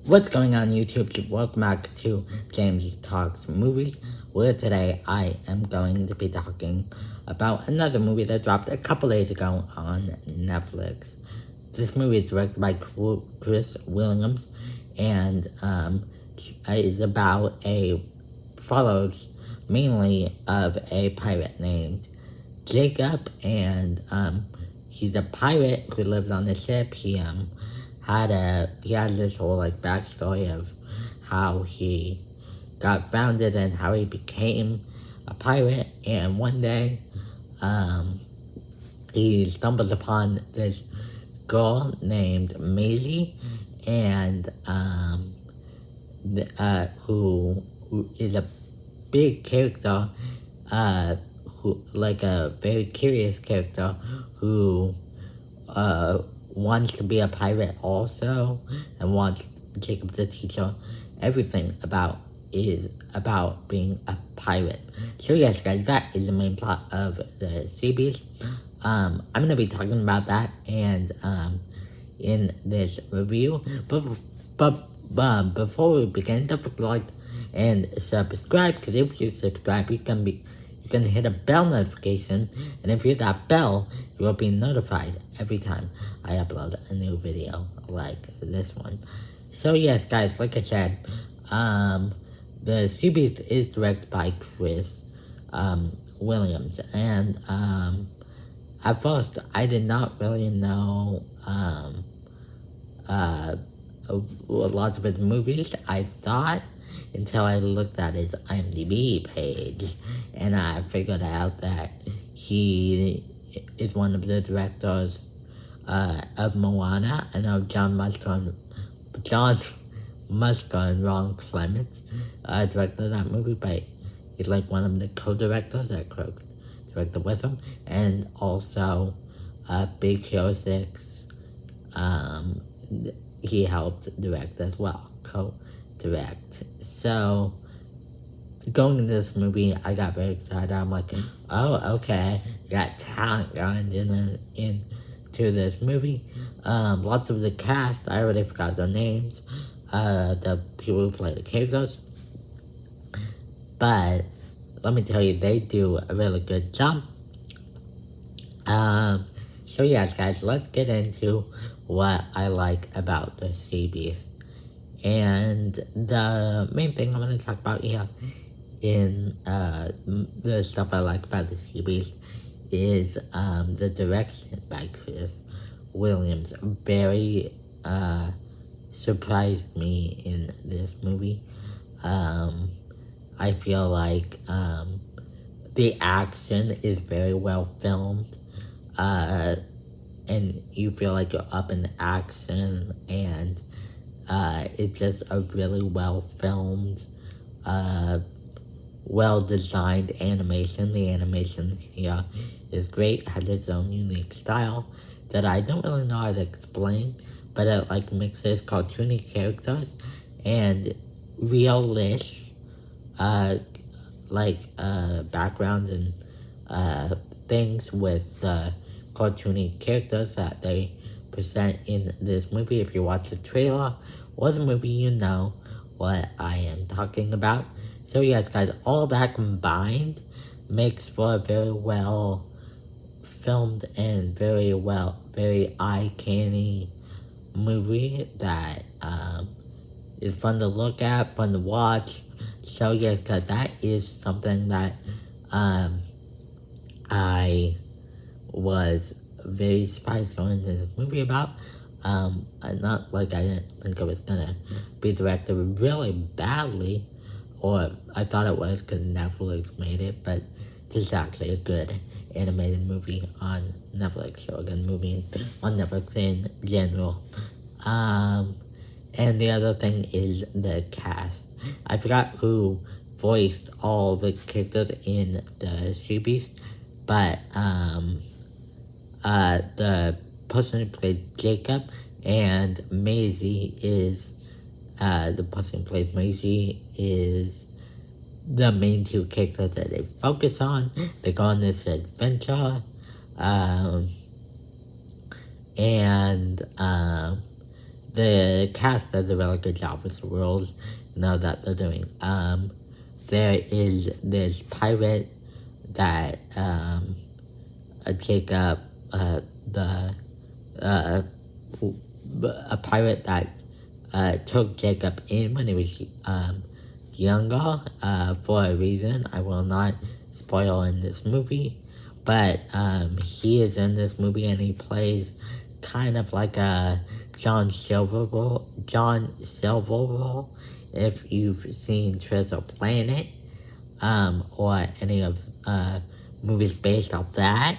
What's going on YouTube? Welcome back to James Talks Movies, where today I am going to be talking about another movie that dropped a couple days ago on Netflix. This movie is directed by Chris Williams and is about follows mainly of a pirate named Jacob, and he's a pirate who lives on the ship. He has this whole backstory of how he got founded and how he became a pirate. And one day, he stumbles upon this girl named Maisie, and who is a big character, a very curious character who wants to be a pirate also, and wants Jacob to teach her everything about being a pirate. So yes, guys, that is the main plot of the series. I'm gonna be talking about that and in this review. But before we begin, don't forget to like and subscribe, because if you subscribe, you can hit a bell notification, and if you hit that bell, you will be notified every time I upload a new video like this one. So yes, guys, like I said, the series is directed by Chris Williams, and at first I did not really know lots of his movies, I thought, until I looked at his IMDb page, and I figured out that he is one of the directors of Moana. I know John Musker and Ron Clements directed that movie, but he's like one of the co-directors that directed with him, and also Big Hero 6, he helped direct as well, co-direct. So, going into this movie, I got very excited. I'm like, oh, okay, got talent going into this movie. Lots of the cast, I already forgot their names, the people who play the characters, but let me tell you, they do a really good job. So yes, guys, let's get into what I like about the series. And the main thing I'm going to talk about here in the stuff I like about the series is the direction by Chris Williams. Very surprised me in this movie. I feel like the action is very well filmed, and you feel like you're up in action, and it's just a really well filmed, well designed animation. The animation here is great, has its own unique style that I don't really know how to explain, but it mixes cartoony characters and real-ish backgrounds and things with the cartoony characters that they present in this movie. If you watch the trailer or the movie, you know what I am talking about. So yes, guys, all that combined makes for a very well filmed and very eye-candy movie that is fun to look at, fun to watch. So yes, guys, that is something that I was very surprised going into this movie about. Not like I didn't think it was gonna be directed really badly, or I thought it was because Netflix made it, but this is actually a good animated movie on Netflix, or a good movie on Netflix in general. And the other thing is the cast. I forgot who voiced all the characters in the series, but the person who played Jacob, and Maisie is the person who plays Maisie is the main two characters that they focus on. They go on this adventure, and the cast does a really good job with the roles, that they're doing. There is this pirate that Jacob, the a pirate that took Jacob in when he was younger for a reason I will not spoil in this movie, but he is in this movie and he plays kind of like a John Silver role, if you've seen Treasure Planet, or any of movies based off that.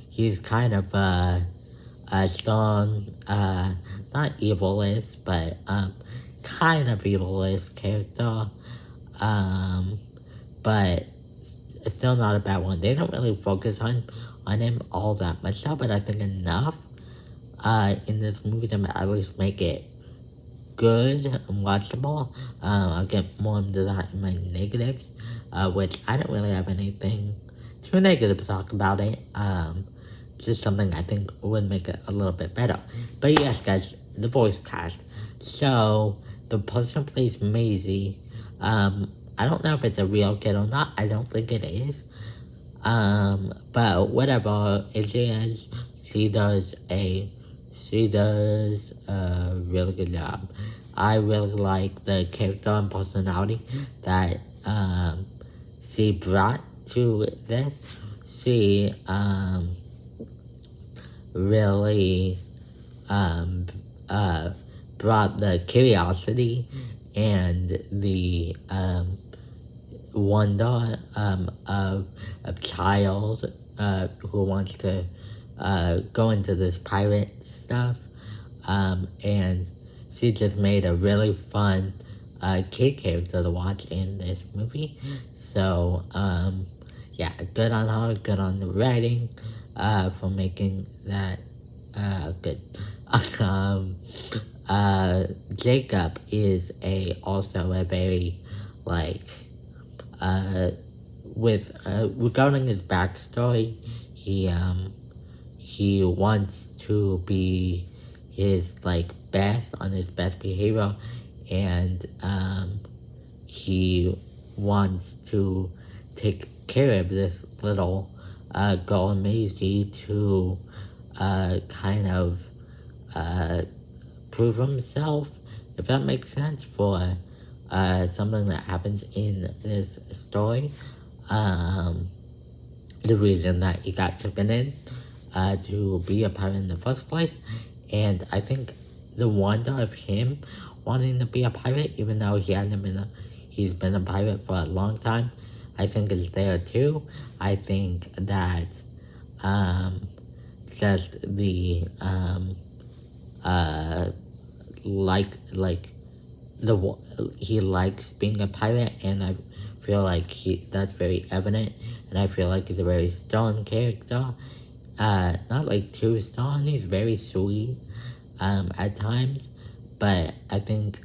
He's kind of a strong, not evilist, but kind of evilist character, but still not a bad one. They don't really focus on him all that much though, but I think enough in this movie to at least make it good and watchable. I'll get more into that in my negatives, which I don't really have anything too negative to talk about it. Just something I think would make it a little bit better. But yes, guys, the voice cast. So, the person who plays Maisie, I don't know if it's a real kid or not. I don't think it is. But whatever it is, she does a really good job. I really like the character and personality that she brought to this. She really brought the curiosity and the wonder of a child who wants to go into this pirate stuff, and she just made a really fun kid character to watch in this movie. So yeah, good on her, good on the writing for making that good. Jacob is also a very regarding his backstory, he wants to be his best on his best behavior, and he wants to take care of this little girl Maisie to kind of prove himself, if that makes sense, for something that happens in this story. The reason that he got taken in to be a pirate in the first place. And I think the wonder of him wanting to be a pirate, even though he's been a pirate for a long time, I think is there too. I think that just the he likes being a pirate, and I feel like that's very evident, and I feel like he's a very strong character. Not too strong, he's very sweet at times, but I think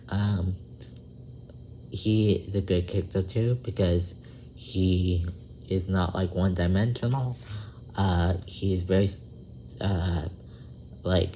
he is a good character too, because he is not one-dimensional. He is very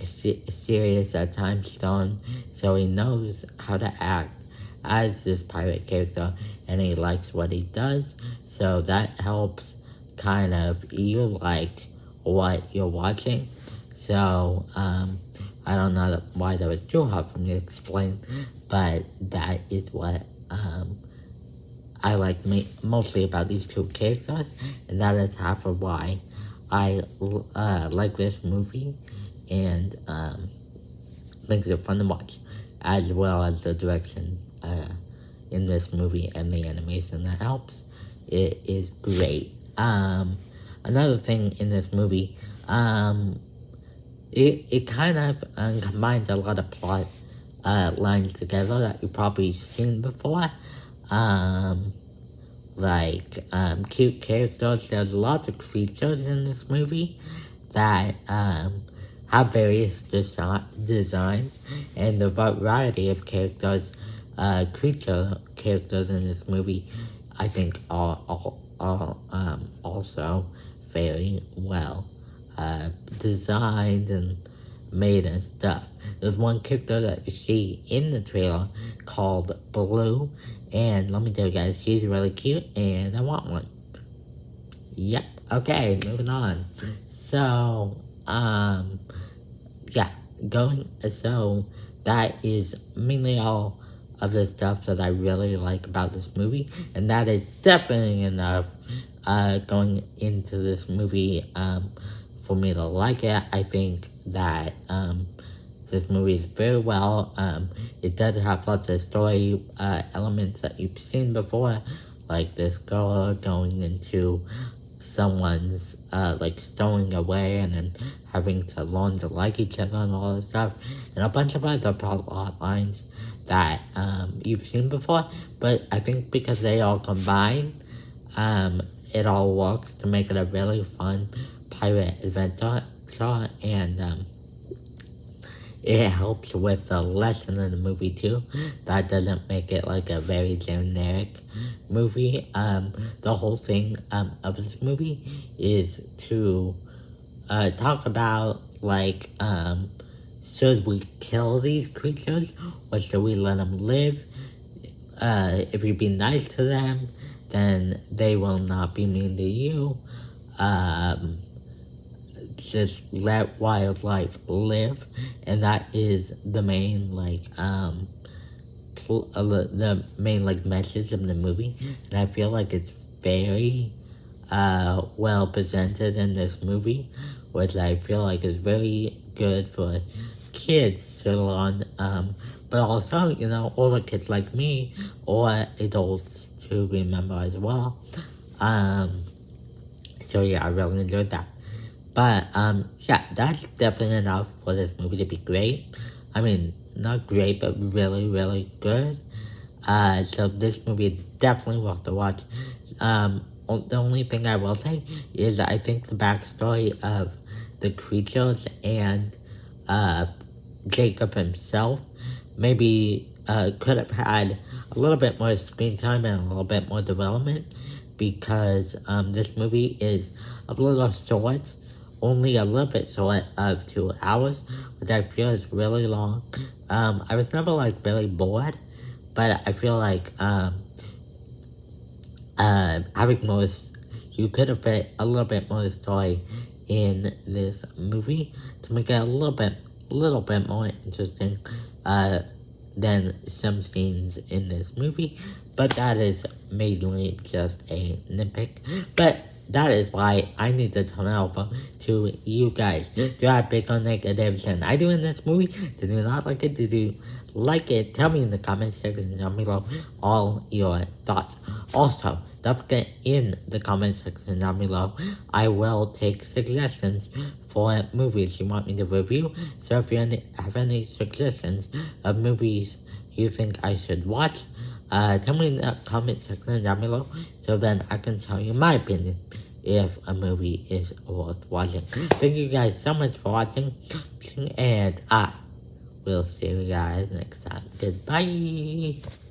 serious at times, strong, so he knows how to act as this pirate character, and he likes what he does, so that helps kind of you like what you're watching. So I don't know why that was too hard for me to explain, but that is what I like mostly about these two characters, and that is half of why I like this movie, and think they're fun to watch, as well as the direction in this movie and the animation that helps. It is great. Another thing in this movie, it kind of combines a lot of plot lines together that you've probably seen before. Cute characters. There's lots of creatures in this movie that have various designs, and the variety of characters, creature characters in this movie, I think are also very well designed and made and stuff. There's one character that you see in the trailer called Blue, and let me tell you guys, she's really cute, and I want one. Yep. Okay, moving on. So, yeah, so that is mainly all of the stuff that I really like about this movie, and that is definitely enough, going into this movie, for me to like it. I think that, this movie is very well. It does have lots of story, elements that you've seen before, like this girl going into someone's, like, stowing away and then having to learn to like each other and all this stuff, and a bunch of other plot lines that, you've seen before, but I think because they all combine, it all works to make it a really fun pirate adventure, and, it helps with the lesson in the movie too. That doesn't make it like a very generic movie. The whole thing, of this movie is to, talk about, like, should we kill these creatures or should we let them live? If you be nice to them, then they will not be mean to you. Just let wildlife live, and that is the main, like, the main, like, message of the movie, and I feel like it's very, well presented in this movie, which I feel like is very good for kids to learn, but also, you know, older kids like me, or adults to remember as well. So yeah, I really enjoyed that. But, yeah, that's definitely enough for this movie to be great. I mean, not great, but really, really good. So this movie is definitely worth the watch. The only thing I will say is I think the backstory of the creatures and, Jacob himself maybe, could have had a little bit more screen time and a little bit more development, because, this movie is a little short. Only a little bit short of 2 hours, which I feel is really long. I was never, like, really bored, but I feel like, having more, you could have fit a little bit more story in this movie to make it a little bit more interesting, than some scenes in this movie, but that is mainly just a nitpick. But that is why I need to turn it over to you guys. Do I have big or negatives than I do in this movie? Did you not like it? Did you like it? Tell me in the comment section down below all your thoughts. Also, don't forget in the comment section down below, I will take suggestions for movies you want me to review. So if you have any suggestions of movies you think I should watch, tell me in the comment section down below, so then I can tell you my opinion if a movie is worth watching. Thank you guys so much for watching, and I will see you guys next time. Goodbye!